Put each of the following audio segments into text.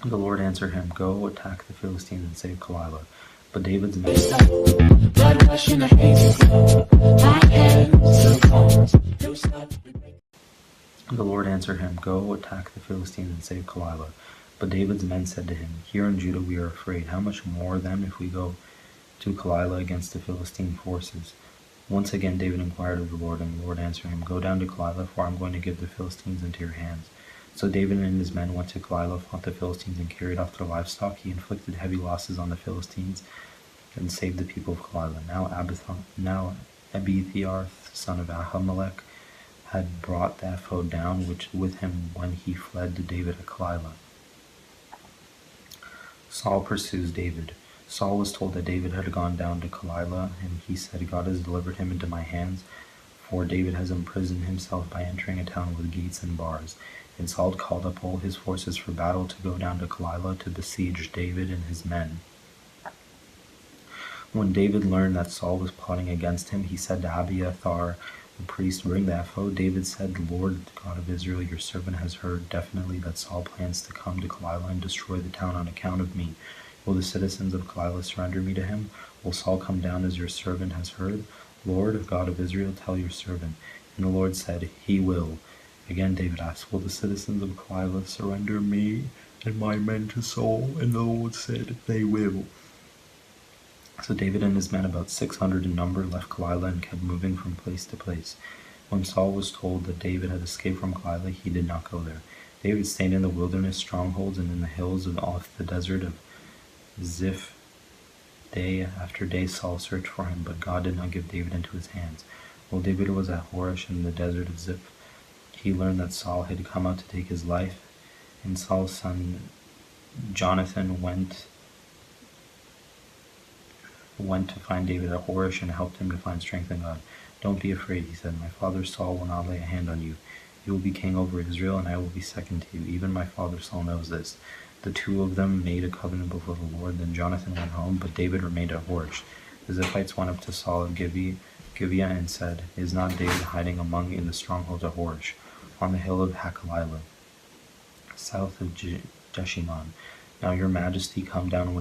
The Lord answered him, Go attack the Philistines and save Keilah. But David's men The Lord answered him, Go attack the Philistines and save Keilah. But David's men said to him, Here in Judah we are afraid. How much more then if we go to Keilah against the Philistine forces? Once again David inquired of the Lord, and the Lord answered him, Go down to Keilah, for I am going to give the Philistines into your hands. So David and his men went to Keilah, fought the Philistines, and carried off their livestock. He inflicted heavy losses on the Philistines and saved the people of Keilah. Now Abiathar, son of Ahimelech, had brought the ephod down, which with him when he fled to David at Keilah. Saul pursues David. Saul was told that David had gone down to Keilah, and he said, God has delivered him into my hands, for David has imprisoned himself by entering a town with gates and bars. And Saul called up all his forces for battle to go down to Keilah to besiege David and his men. When David learned that Saul was plotting against him, he said to Abiathar the priest, Bring the ephod. David said, The Lord, the God of Israel, your servant has heard definitely that Saul plans to come to Keilah and destroy the town on account of me. Will the citizens of Keilah surrender me to him? Will Saul come down as your servant has heard? Lord, God of Israel, tell your servant. And the Lord said, He will. Again David asked, Will the citizens of Keilah surrender me and my men to Saul? And the Lord said, They will. So David and his men, about 600 in number, left Keilah and kept moving from place to place. When Saul was told that David had escaped from Keilah, he did not go there. David stayed in the wilderness strongholds and in the hills and off the desert of Ziph. Day after day Saul searched for him, but God did not give David into his hands. While David was at Horesh in the desert of Ziph, he learned that Saul had come out to take his life, and Saul's son Jonathan went to find David at Horesh and helped him to find strength in God. Don't be afraid, he said. My father Saul will not lay a hand on you. You will be king over Israel, and I will be second to you. Even my father Saul knows this. The two of them made a covenant before the Lord. Then Jonathan went home, but David remained at Horesh. The Ziphites went up to Saul of Gibeah and said, Is not David hiding among in the strongholds at Horesh, on the hill of Hakalilah, south of Jeshimon? Now your majesty, come down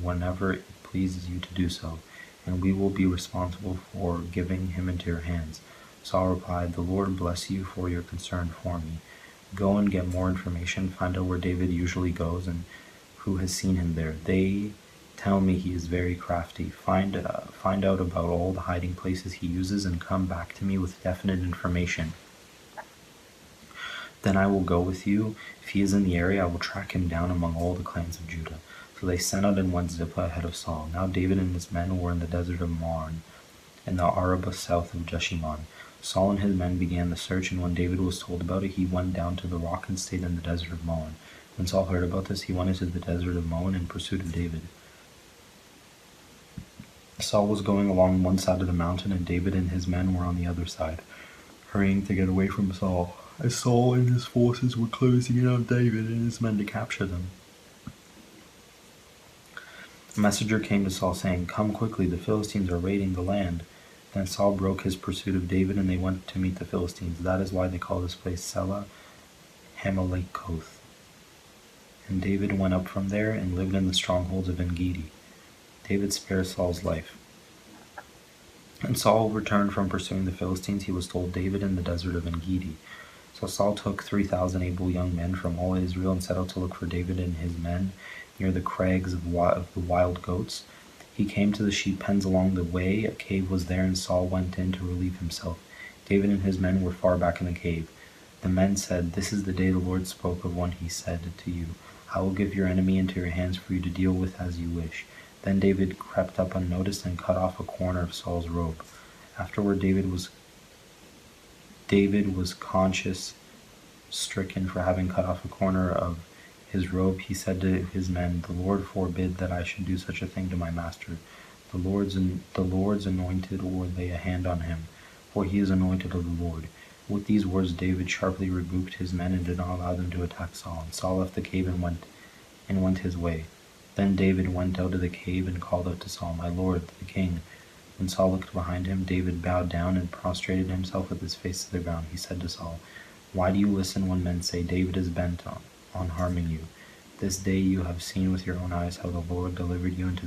whenever it pleases you to do so, and we will be responsible for giving him into your hands. Saul replied, The Lord bless you for your concern for me. Go and get more information, find out where David usually goes and who has seen him there. They tell me he is very crafty. Find out about all the hiding places he uses and come back to me with definite information. Then I will go with you. If he is in the area, I will track him down among all the clans of Judah. So they sent out and went Zipporah ahead of Saul. Now David and his men were in the desert of Maon, in the Arabah south of Jeshimon. Saul and his men began the search, and when David was told about it, he went down to the rock and stayed in the desert of Maon. When Saul heard about this, he went into the desert of Maon in pursuit of David. Saul was going along one side of the mountain, and David and his men were on the other side, hurrying to get away from Saul, as Saul and his forces were closing in on David and his men to capture them. A messenger came to Saul, saying, Come quickly, the Philistines are raiding the land. Then Saul broke his pursuit of David, and they went to meet the Philistines. That is why they call this place Selah Hamalekoth. And David went up from there and lived in the strongholds of En-gedi. David spared Saul's life. And Saul returned from pursuing the Philistines. He was told, David in the desert of En-gedi. So Saul took 3,000 able young men from all Israel and set out to look for David and his men near the crags of the wild goats. He came to the sheep pens along the way. A cave was there, and Saul went in to relieve himself. David and his men were far back in the cave. The men said, This is the day the Lord spoke of when he said to you, I will give your enemy into your hands for you to deal with as you wish. Then David crept up unnoticed and cut off a corner of Saul's robe. Afterward David was conscience stricken for having cut off a corner of his robe. He said to his men, The Lord forbid that I should do such a thing to my master. The Lord's anointed or lay a hand on him, for he is anointed of the Lord. With these words David sharply rebuked his men and did not allow them to attack Saul. And Saul left the cave and went his way. Then David went out of the cave and called out to Saul, My Lord, the king. When Saul looked behind him, David bowed down and prostrated himself with his face to the ground. He said to Saul, Why do you listen when men say David is bent on harming you? This day you have seen with your own eyes how the Lord delivered you into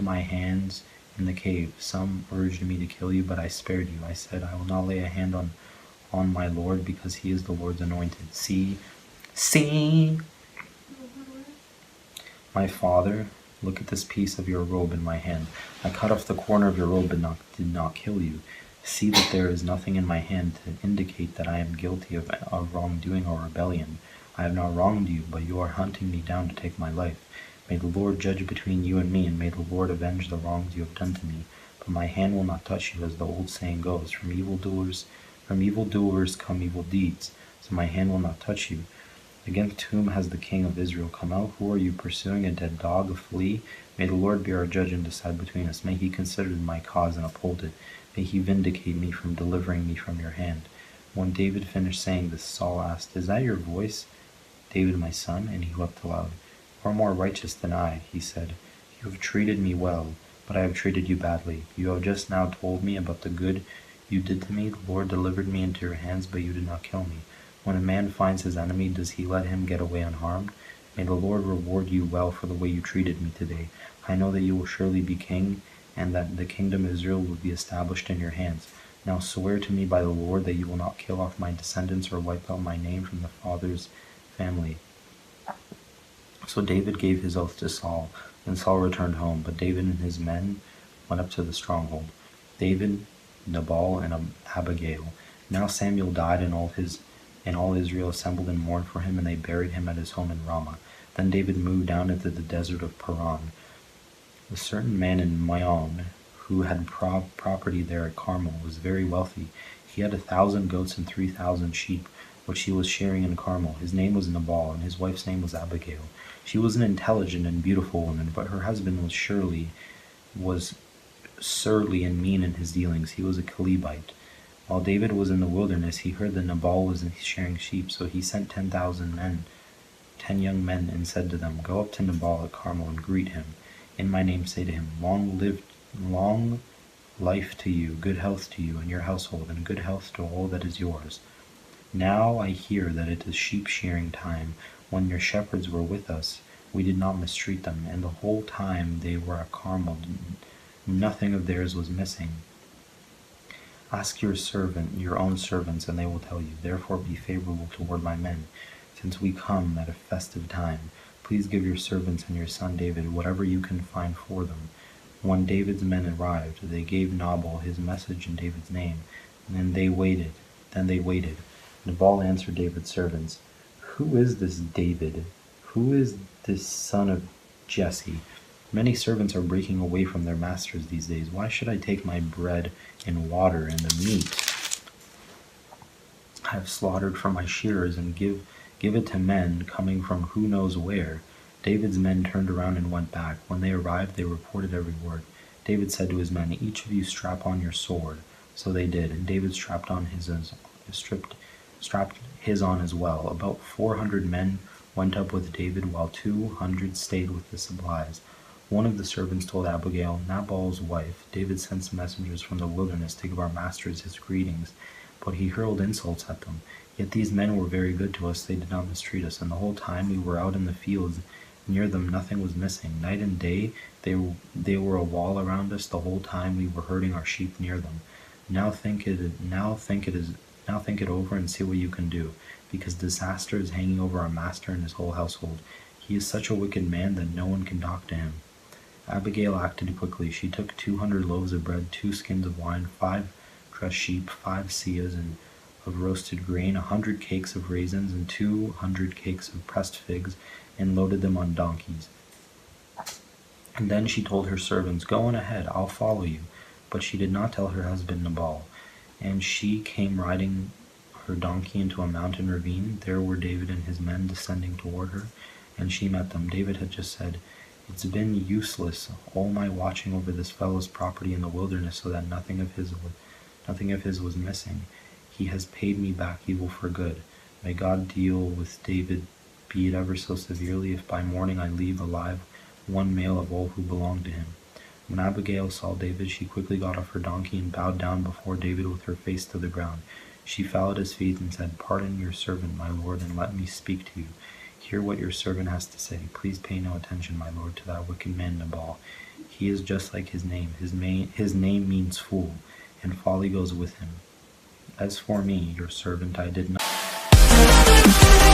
my hands in the cave. Some urged me to kill you, but I spared you. I said, I will not lay a hand on my Lord, because he is the Lord's anointed. See, my father, look at this piece of your robe in my hand. I cut off the corner of your robe, but did not kill you. See that there is nothing in my hand to indicate that I am guilty of wrongdoing or rebellion. I have not wronged you, but you are hunting me down to take my life. May the Lord judge between you and me, and may the Lord avenge the wrongs you have done to me. But my hand will not touch you, as the old saying goes, from evildoers come evil deeds. So my hand will not touch you. Against whom has the king of Israel come out? Who are you pursuing? A dead dog, a flea? May the Lord be our judge and decide between us. May he consider my cause and uphold it. May he vindicate me from delivering me from your hand. When David finished saying this, Saul asked, Is that your voice, David, my son? And he wept aloud. You are more righteous than I, he said. You have treated me well, but I have treated you badly. You have just now told me about the good you did to me. The Lord delivered me into your hands, but you did not kill me. When a man finds his enemy, does he let him get away unharmed? May the Lord reward you well for the way you treated me today. I know that you will surely be king, and that the kingdom of Israel will be established in your hands. Now swear to me by the Lord that you will not kill off my descendants or wipe out my name from the father's family. So David gave his oath to Saul. Then Saul returned home, but David and his men went up to the stronghold. David, Nabal, and Abigail. Now Samuel died, and all Israel assembled and mourned for him, and they buried him at his home in Ramah. Then David moved down into the desert of Paran. A certain man in Maon, who had property there at Carmel, was very wealthy. He had 1,000 goats and 3,000 sheep, which he was shearing in Carmel. His name was Nabal, and his wife's name was Abigail. She was an intelligent and beautiful woman, but her husband was surly and mean in his dealings. He was a Calebite. While David was in the wilderness, he heard that Nabal was shearing sheep, so he sent 10 young men, and said to them, Go up to Nabal at Carmel and greet him. In my name say to him, Long life to you, good health to you and your household, and good health to all that is yours. Now I hear that it is sheep shearing time. When your shepherds were with us, we did not mistreat them, and the whole time they were at Carmel, nothing of theirs was missing. Ask your own servants, and they will tell you. Therefore be favorable toward my men, since we come at a festive time. Please give your servants and your son David whatever you can find for them. When David's men arrived, they gave Nabal his message in David's name, and then they waited. Nabal answered David's servants, Who is this David? Who is this son of Jesse? Many servants are breaking away from their masters these days. Why should I take my bread and water and the meat I have slaughtered from my shearers and give it to men coming from who knows where? David's men turned around and went back. When they arrived, they reported every word. David said to his men, Each of you strap on your sword. So they did, and David strapped his on as well. About 400 men went up with David, while 200 stayed with the supplies. One of the servants told Abigail, Nabal's wife, David sends messengers from the wilderness to give our masters his greetings, but he hurled insults at them. Yet these men were very good to us, they did not mistreat us, and the whole time we were out in the fields near them nothing was missing. Night and day they were a wall around us the whole time we were herding our sheep near them. Now think it over and see what you can do, because disaster is hanging over our master and his whole household. He is such a wicked man that no one can talk to him. Abigail acted quickly. She took 200 loaves of bread, 2 skins of wine, 5 dressed sheep, 5 seahs of roasted grain, 100 cakes of raisins, and 200 cakes of pressed figs, and loaded them on donkeys. And then she told her servants, Go on ahead, I'll follow you. But she did not tell her husband Nabal. And she came riding her donkey into a mountain ravine. There were David and his men descending toward her, and she met them. David had just said, It's been useless, all my watching over this fellow's property in the wilderness, so that nothing of his was missing. He has paid me back evil for good. May God deal with David, be it ever so severely, if by morning I leave alive one male of all who belong to him. When Abigail saw David, she quickly got off her donkey and bowed down before David with her face to the ground. She fell at his feet and said, Pardon your servant, my lord, and let me speak to you. Hear what your servant has to say. Please pay no attention, my lord, to that wicked man Nabal. He is just like his name. His name means fool, and folly goes with him. As for me, your servant, I did not